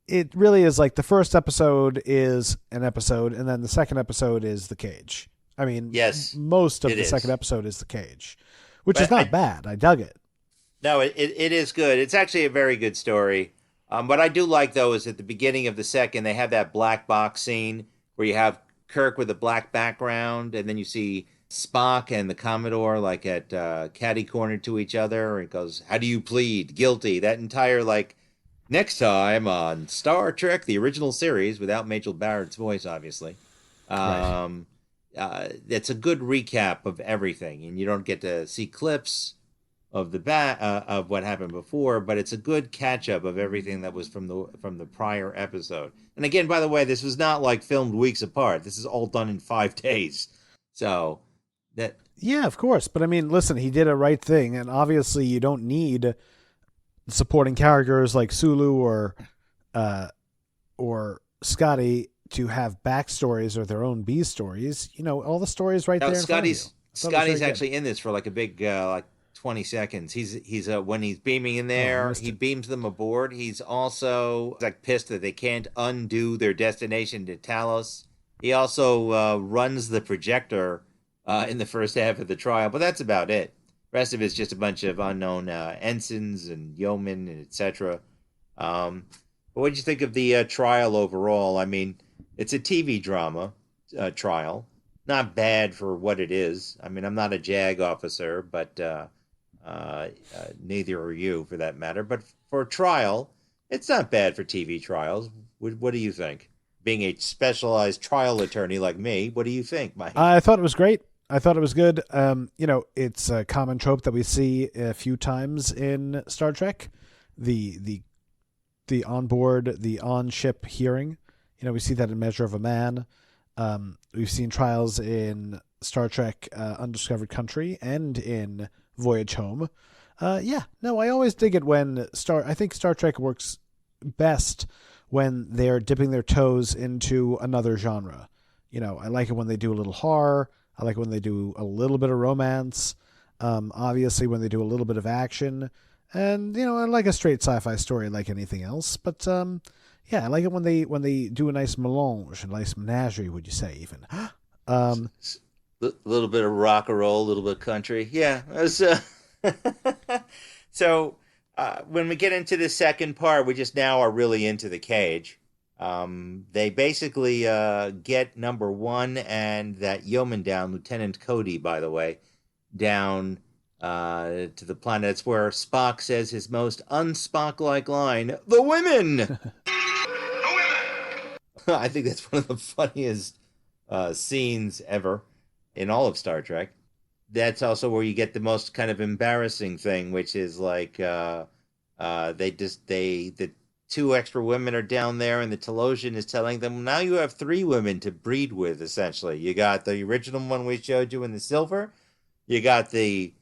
it really is like the first episode is an episode, and then the second episode is the cage. Yes, most of the second episode is the cage, which is not bad. I dug it. No, it is good. It's actually a very good story. What I do like, though, is at the beginning of the second, they have that black box scene where you have Kirk with a black background, and then you see Spock and the Commodore like at catty-corner to each other, and it goes, how do you plead? Guilty. That entire, next time on Star Trek, the original series, without Majel Barrett's voice, obviously. Right. It's a good recap of everything, and you don't get to see clips. of of what happened before, but it's a good catch up of everything that was from the prior episode. And again, by the way, this was not like filmed weeks apart. This is all done in 5 days. So that Yeah, of course. But I mean, listen, he did a right thing, and obviously you don't need supporting characters like Sulu or Scotty to have backstories or their own B stories. You know, all the stories right there. Scotty's actually in this for like a big like 20 seconds. He's when he's beaming in there, he beams them aboard. He's also like pissed that they can't undo their destination to Talos. He also runs the projector in the first half of the trial, but that's about it. The rest of it's just a bunch of unknown ensigns and yeomen and etc. But what did you think of the trial overall? I mean, it's a TV drama trial. Not bad for what it is. I mean, I'm not a JAG officer, but neither are you, for that matter. But for a trial, it's not bad for TV trials. What do you think? Being a specialized trial attorney like me, what do you think, Mike? I thought it was great. I thought it was good. You know, it's a common trope that we see a few times in Star Trek. The onboard, the on-ship hearing. You know, we see that in Measure of a Man. We've seen trials in Star Trek Undiscovered Country and in Voyage Home. I always dig it when I think Star Trek works best when they're dipping their toes into another genre. You know, I like it when they do a little horror. I like it when they do a little bit of romance. Obviously, when they do a little bit of action. And, you know, I like a straight sci-fi story like anything else. But, I like it when they do a nice melange, a nice menagerie, would you say, even. A little bit of rock and roll, a little bit of country. Yeah. So when we get into the second part, we just now are really into the cage. They basically get number one and that yeoman down, Lieutenant Cody, by the way, down to the planet. It's where Spock says his most un-Spock-like line, "The women!" I think that's one of the funniest scenes ever in all of Star Trek. That's also where you get the most kind of embarrassing thing, which is like the 2 extra women are down there, and the Talosian is telling them, now you have 3 women to breed with, essentially. You got the original one we showed you in the silver. You got the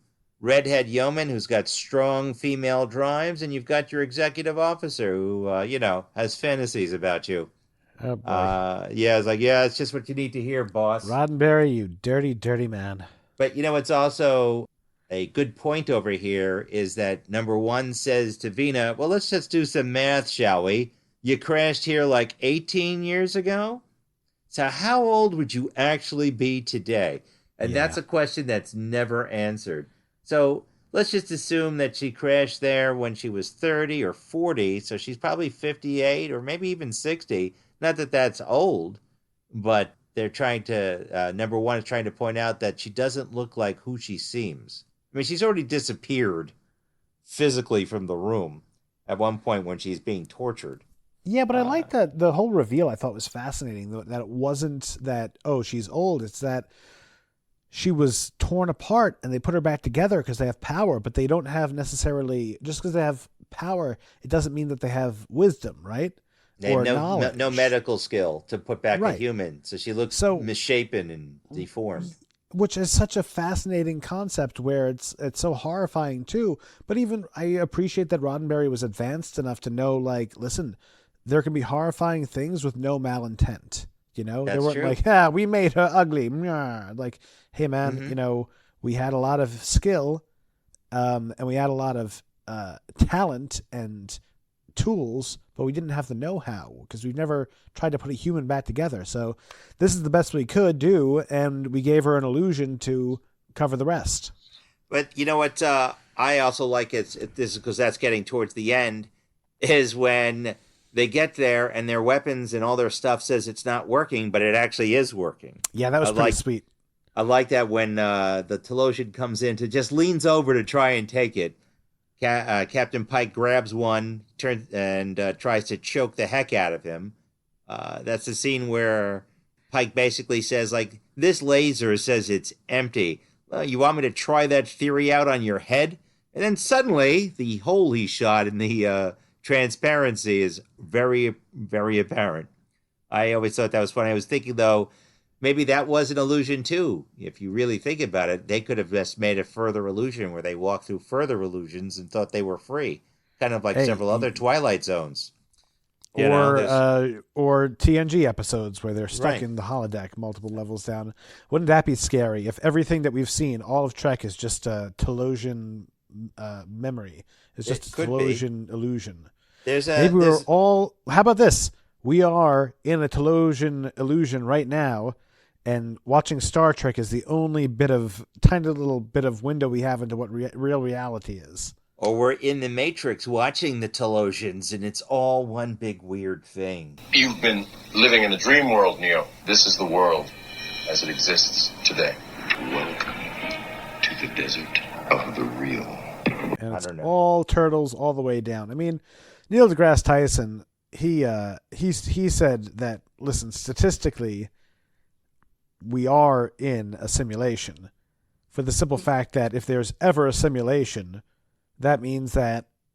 redhead yeoman who's got strong female drives, and you've got your executive officer who, has fantasies about you. Oh, boy. I was like, yeah, it's just what you need to hear, boss. Roddenberry, you dirty, dirty man. But, it's also a good point over here is that number one says to Vina, well, let's just do some math, shall we? You crashed here like 18 years ago? So how old would you actually be today? And that's a question that's never answered. So let's just assume that she crashed there when she was 30 or 40. So she's probably 58 or maybe even 60. Not that that's old, but they're trying to, number one is trying to point out that she doesn't look like who she seems. I mean, she's already disappeared physically from the room at one point when she's being tortured. Yeah, but I like that the whole reveal I thought was fascinating, that it wasn't that, oh, she's old. It's that she was torn apart and they put her back together because they have power, but they don't have necessarily, just because they have power, it doesn't mean that they have wisdom, right? They or have knowledge. No medical skill to put back a human. So she looks misshapen and deformed. Which is such a fascinating concept where it's so horrifying too. But even I appreciate that Roddenberry was advanced enough to know, like, listen, there can be horrifying things with no malintent. You know, That's they weren't true. like, we made her ugly. Like, hey man, we had a lot of skill, and we had a lot of talent and tools, but we didn't have the know-how because we've never tried to put a human back together. So this is the best we could do, and we gave her an illusion to cover the rest. But you know what? I also like this because that's getting towards the end. Is when they get there and their weapons and all their stuff says it's not working, but it actually is working. Yeah, that was pretty sweet. I like that when the Talosian comes in to just leans over to try and take it. Captain Pike grabs one, turns and tries to choke the heck out of him. That's the scene where Pike basically says, like, this laser says it's empty. You want me to try that theory out on your head? And then suddenly, the hole he shot in the transparency is very, very apparent. I always thought that was funny. I was thinking, though, maybe that was an illusion, too. If you really think about it, they could have just made a further illusion where they walked through further illusions and thought they were free. Kind of like several other Twilight Zones. Or TNG episodes where they're stuck Right. in the holodeck multiple levels down. Wouldn't that be scary if everything that we've seen, all of Trek, is just a Talosian memory? It's just a Talosian illusion. Maybe we're all... How about this? We are in a Talosian illusion right now, and watching Star Trek is the only tiny little bit of window we have into what real reality is. Or we're in the Matrix watching the Talosians, and it's all one big weird thing. You've been living in a dream world, Neo. This is the world as it exists today. Welcome to the desert of the real. And it's all turtles all the way down. I mean, Neil deGrasse Tyson, he said that, listen, statistically, we are in a simulation. For the simple fact that if there's ever a simulation, that means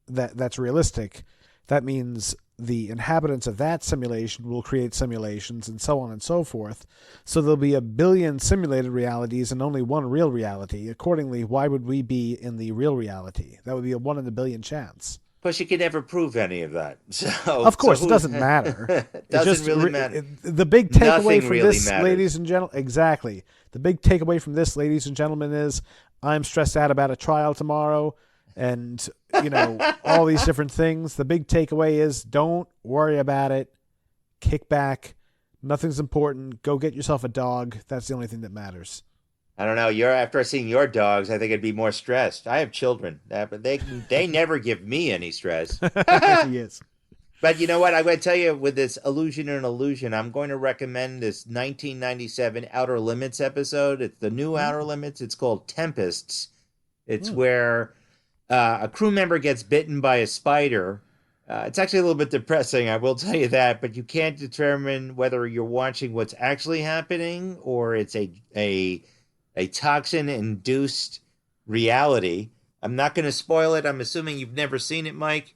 that's realistic. That means the inhabitants of that simulation will create simulations and so on and so forth. So there'll be 1 billion simulated realities and only one real reality. Accordingly, why would we be in the real reality? That would be a 1 in a billion chance. Plus, you can never prove any of that. So, of course, it doesn't matter. It doesn't really matter. The big takeaway from really this, matters. ladies and gentlemen, exactly. The big takeaway from this, ladies and gentlemen, is I'm stressed out about a trial tomorrow. And, all these different things. The big takeaway is don't worry about it. Kick back. Nothing's important. Go get yourself a dog. That's the only thing that matters. I don't know. After seeing your dogs, I think I'd be more stressed. I have children, but they never give me any stress. Yes. But you know what? I'm going to tell you, with this Illusion and Illusion, I'm going to recommend this 1997 Outer Limits episode. It's the new Outer Limits. It's called Tempests. It's where... a crew member gets bitten by a spider. It's actually a little bit depressing, I will tell you that, but you can't determine whether you're watching what's actually happening or it's a toxin-induced reality. I'm not going to spoil it. I'm assuming you've never seen it, Mike.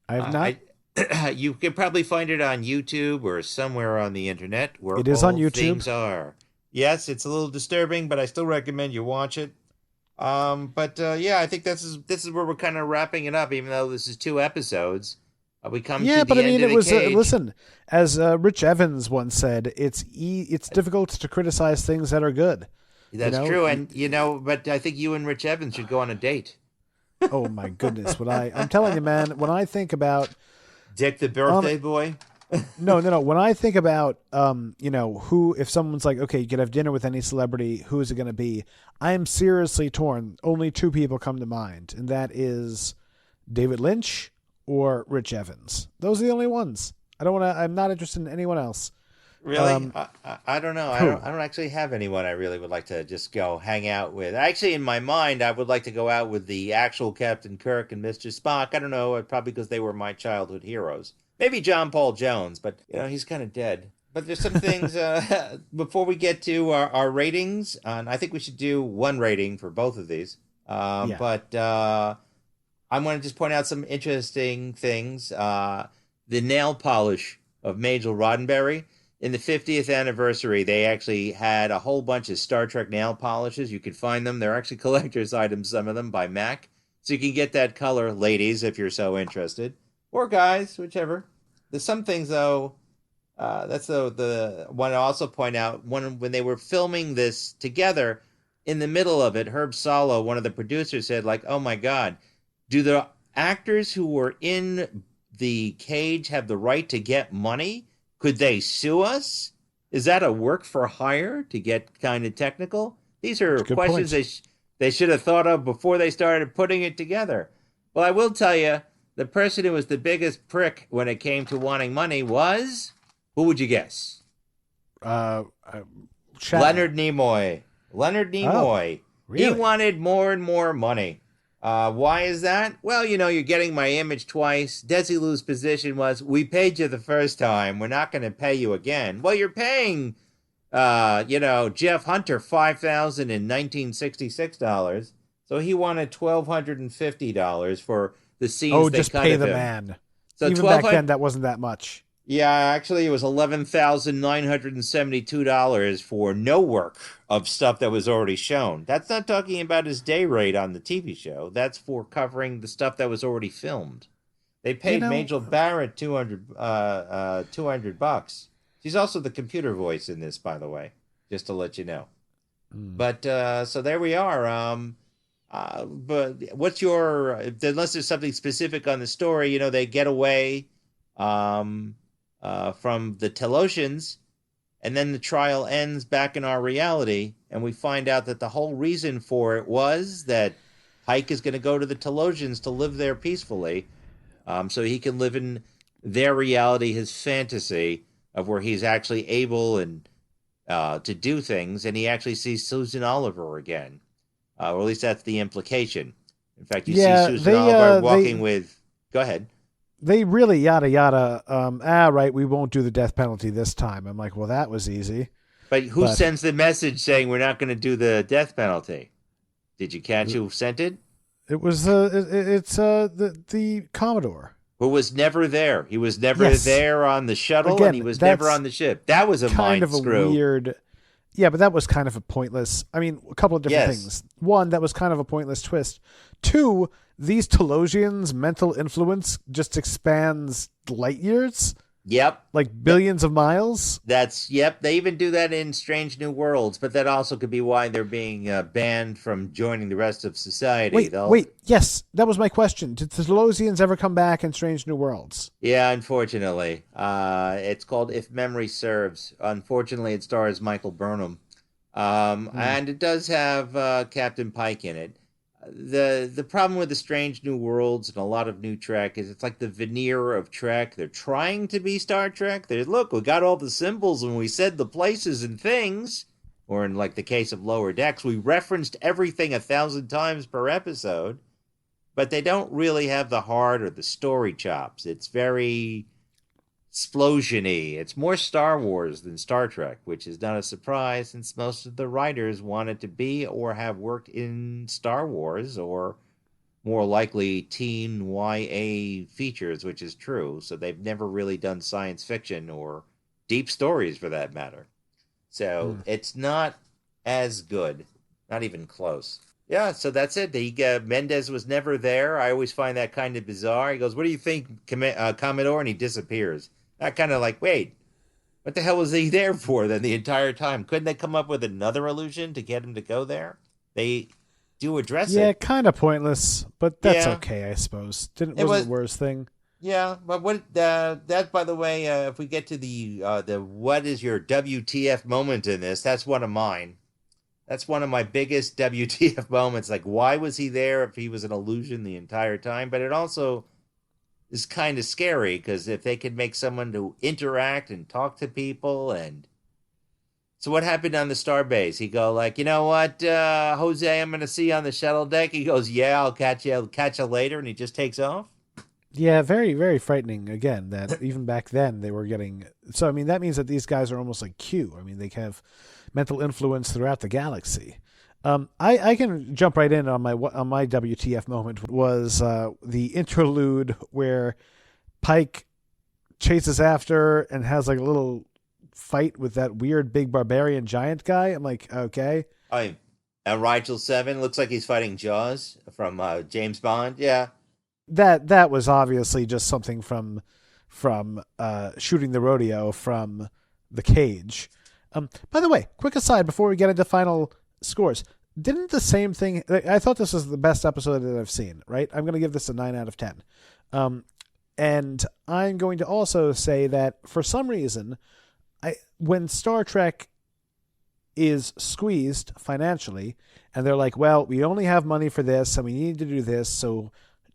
I have not. You can probably find it on YouTube or somewhere on the internet where it is all on YouTube. Things are. Yes, it's a little disturbing, but I still recommend you watch it. I think this is where we're kind of wrapping it up, even though this is 2 episodes. We come to the end of the cage. Listen, as Rich Evans once said, it's difficult to criticize things that are good. That's true, and but I think you and Rich Evans should go on a date. Oh my goodness! I'm telling you, man, when I think about Dick the birthday boy. No. When I think about, who, if someone's like, okay, you could have dinner with any celebrity, who is it going to be? I am seriously torn. Only 2 people come to mind, and that is David Lynch or Rich Evans. Those are the only ones. I'm not interested in anyone else. Really? I don't know. I don't actually have anyone I really would like to just go hang out with. Actually, in my mind, I would like to go out with the actual Captain Kirk and Mr. Spock. I don't know, probably because they were my childhood heroes. Maybe John Paul Jones, but he's kind of dead. But there's some things before we get to our ratings, and I think we should do 1 rating for both of these. But I'm going to just point out some interesting things. The nail polish of Majel Roddenberry. In the 50th anniversary, they actually had a whole bunch of Star Trek nail polishes. You can find them. They're actually collector's items, some of them, by MAC. So you can get that color, ladies, if you're so interested. Or guys, whichever. There's some things, though, that's the one I also point out. When they were filming this together, in the middle of it, Herb Solow, one of the producers, said, like, oh, my God, do the actors who were in the cage have the right to get money? Could they sue us? Is that a work for hire, to get kind of technical? These are questions they should have thought of before they started putting it together. Well, I will tell you, the person who was the biggest prick when it came to wanting money was, who would you guess? Leonard Nimoy. Leonard Nimoy. Oh, really? He wanted more and more money. Why is that? Well, you're getting my image twice. Desilu's position was, we paid you the first time. We're not going to pay you again. Well, you're paying, Jeff Hunter $5,000 in $1966. So he wanted $1,250 for the scenes Oh, they just cut pay of the him. man. So Even back then, that wasn't that much. Yeah, actually, it was $11,972 for no work of stuff that was already shown. That's not talking about his day rate on the TV show. That's for covering the stuff that was already filmed. They paid Majel Barrett $200. She's also the computer voice in this, by the way, just to let you know. But so there we are. But what's your, unless there's something specific on the story, they get away from the Talosians, and then the trial ends back in our reality, and we find out that the whole reason for it was that Pike is going to go to the Talosians to live there peacefully, so he can live in their reality, his fantasy of where he's actually able and to do things, and he actually sees Susan Oliver again. Or at least that's the implication. In fact, you see Susan Oliver walking with... Go ahead. They really yada yada. Right, we won't do the death penalty this time. I'm like, well, that was easy. But who sends the message saying we're not going to do the death penalty? Did you catch who sent it? It was the Commodore. Who was never there. He was never there on the shuttle, and he was never on the ship. That was a mind screw. Weird. Yeah, but that was kind of a pointless... I mean, a couple of different things. One, that was kind of a pointless twist. Two, these Talosians' mental influence just expands light years. Yep. Like billions of miles. Yep. They even do that in Strange New Worlds, but that also could be why they're being banned from joining the rest of society. Wait. Yes, that was my question. Did the Talosians ever come back in Strange New Worlds? Yeah, unfortunately. It's called If Memory Serves. Unfortunately, it stars Michael Burnham. And it does have Captain Pike in it. The problem with the Strange New Worlds and a lot of new Trek is it's like the veneer of Trek. They're trying to be Star Trek. Look, we got all the symbols and we said the places and things. Or in like the case of Lower Decks, we referenced everything 1,000 times per episode. But they don't really have the heart or the story chops. It's very explosion-y. It's more Star Wars than Star Trek, which is not a surprise since most of the writers wanted to be or have worked in Star Wars or more likely teen YA features, which is true. So they've never really done science fiction or deep stories for that matter. So it's not as good. Not even close. Yeah, so that's it. Mendez was never there. I always find that kind of bizarre. He goes, "What do you think, Commodore?" And he disappears. That kind of like, wait, what the hell was he there for then the entire time? Couldn't they come up with another illusion to get him to go there? They do address it. Yeah, kind of pointless, but that's okay, I suppose. Wasn't the worst thing. Yeah, but that, by the way, if we get to the what is your WTF moment in this, that's one of mine. That's one of my biggest WTF moments. Like, why was he there if he was an illusion the entire time? But it also is kind of scary because if they could make someone to interact and talk to people and... So what happened on the starbase? He go like, you know what, Jose, I'm going to see you on the shuttle deck. He goes, yeah, I'll catch you later. And he just takes off. Yeah, very, very frightening. Again, that even back then they were getting... So, I mean, that means that these guys are almost like Q. I mean, they have mental influence throughout the galaxy. I can jump right in on my WTF moment. Was the interlude where Pike chases after and has like a little fight with that weird big barbarian giant guy. I'm like, okay. And Rigel 7 looks like he's fighting Jaws from James Bond. Yeah. That was obviously just something from shooting the rodeo from the cage. By the way, quick aside before we get into final scores. Didn't the same thing... I thought this was the best episode that I've seen, right? I'm going to give this a 9 out of 10. And I'm going to also say that for some reason, when Star Trek is squeezed financially, and they're like, well, we only have money for this, and we need to do this, so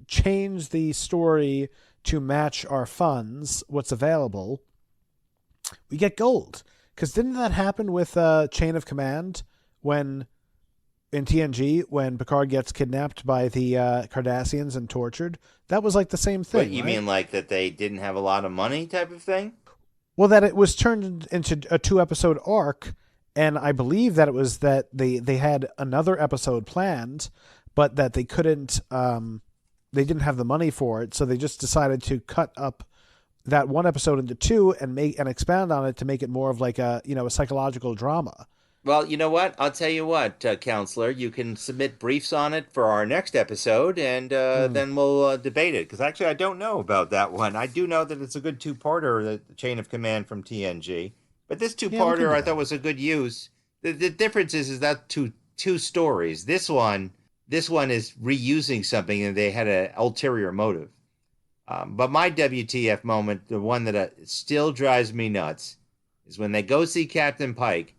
change the story to match our funds, what's available, we get gold. Because didn't that happen with Chain of Command in TNG when Picard gets kidnapped by the Cardassians and tortured? That was like the same thing. What, you mean like that they didn't have a lot of money type of thing? Well, that it was turned into a 2-episode arc, and I believe that it was that they had another episode planned, but that they couldn't. They didn't have the money for it, so they just decided to cut up that one episode into two and expand on it to make it more of like a psychological drama. Well, you know what? I'll tell you what, Counselor. You can submit briefs on it for our next episode, and then we'll debate it. Because actually, I don't know about that one. I do know that it's a good two-parter, the Chain of Command from TNG. But this two-parter I thought was a good use. The difference is that two stories. This one is reusing something, and they had an ulterior motive. But my WTF moment, the one that still drives me nuts, is when they go see Captain Pike.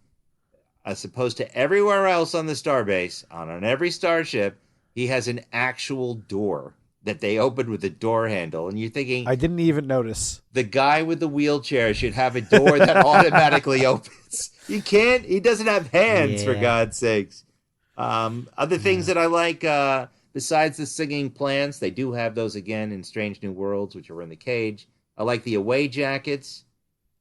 As opposed to everywhere else on the starbase, on every starship, he has an actual door that they opened with a door handle. And you're thinking... I didn't even notice. The guy with the wheelchair should have a door that automatically opens. You can't. He doesn't have hands, for God's sakes. Other things that I like, besides the singing plants, they do have those again in Strange New Worlds, which are in the cage. I like the away jackets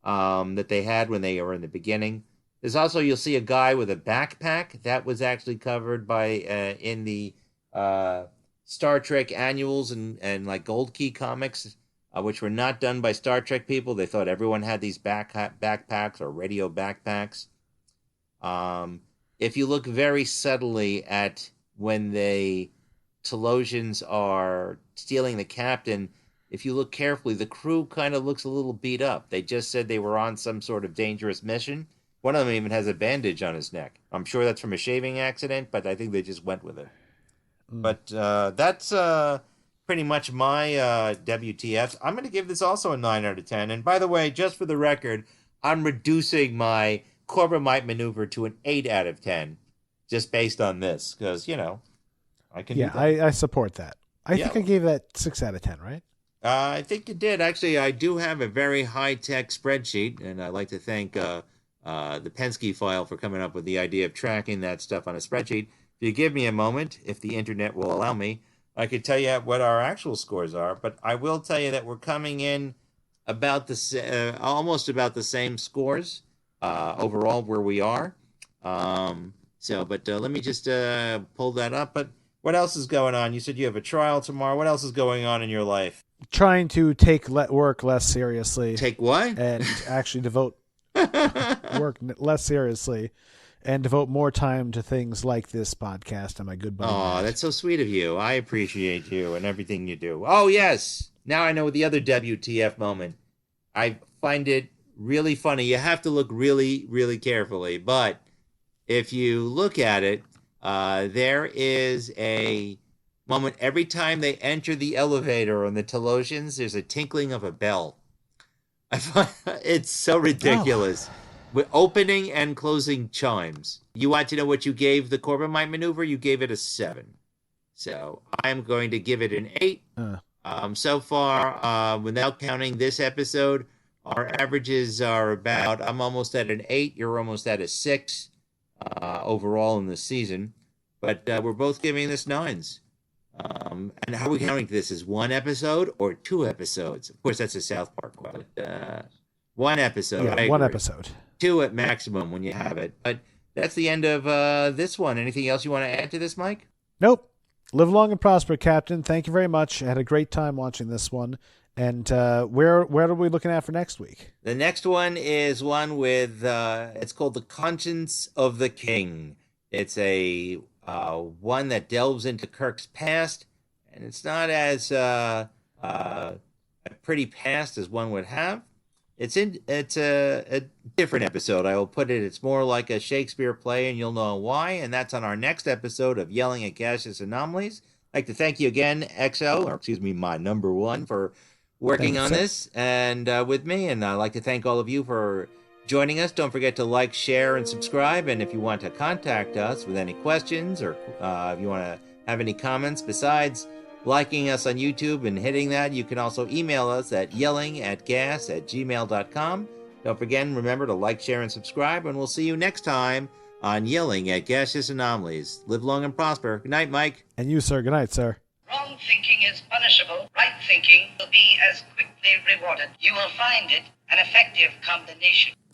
that they had when they were in the beginning. There's also, you'll see a guy with a backpack. That was actually covered by in the Star Trek annuals and like Gold Key comics, which were not done by Star Trek people. They thought everyone had these backpacks or radio backpacks. If you look very subtly at when the Talosians are stealing the captain, if you look carefully, the crew kind of looks a little beat up. They just said they were on some sort of dangerous mission. One of them even has a bandage on his neck. I'm sure that's from a shaving accident, but I think they just went with it. But that's pretty much my WTFs. I'm going to give this also a 9 out of 10. And by the way, just for the record, I'm reducing my Corbomite maneuver to an 8 out of 10, just based on this, because, I can do that. I support that. I think I gave that 6 out of 10, right? I think you did. Actually, I do have a very high-tech spreadsheet, and I'd like to thank... the Penske file for coming up with the idea of tracking that stuff on a spreadsheet. If you give me a moment, if the internet will allow me, I could tell you what our actual scores are, but I will tell you that we're coming in about almost about the same scores overall where we are. But let me just pull that up. But what else is going on? You said you have a trial tomorrow. What else is going on in your life? Trying to take work less seriously. Take what? And actually devote work less seriously and devote more time to things like this podcast and my good buddy. Oh, that's so sweet of you. I appreciate you and everything you do. Oh, yes. Now I know the other WTF moment. I find it really funny. You have to look really, really carefully. But if you look at it, there is a moment every time they enter the elevator on the Talosians, there's a tinkling of a bell. I find it's so ridiculous. With opening and closing chimes. You want to know what you gave the Corbomite maneuver? You gave it a 7. So I'm going to give it an 8. So far, without counting this episode, our averages are about, I'm almost at an 8. You're almost at a 6 overall in the season. But we're both giving this 9s. And how are we counting this? Is 1 episode or 2 episodes? Of course, that's a South Park quote. 1 episode. Yeah, 1 episode. 2 at maximum when you have it. But that's the end of this one. Anything else you want to add to this, Mike? Nope. Live long and prosper, Captain. Thank you very much. I had a great time watching this one. And where are we looking at for next week? The next one is one with, it's called The Conscience of the King. It's a one that delves into Kirk's past, and it's not as a pretty past as one would have. It's a different episode. I will put it. It's more like a Shakespeare play, and you'll know why. And that's on our next episode of Yelling at Gaseous Anomalies. I'd like to thank you again, my number 1, for working on this and with me. And I'd like to thank all of you for joining us. Don't forget to like, share, and subscribe. And if you want to contact us with any questions or if you want to have any comments besides liking us on YouTube and hitting that, you can also email us at yellingatgas@gmail.com. Don't forget, remember to like, share, and subscribe. And we'll see you next time on Yelling at Gaseous Anomalies. Live long and prosper. Good night, Mike. And you, sir. Good night, sir. Wrong thinking is punishable. Right thinking will be as quickly rewarded. You will find it an effective combination.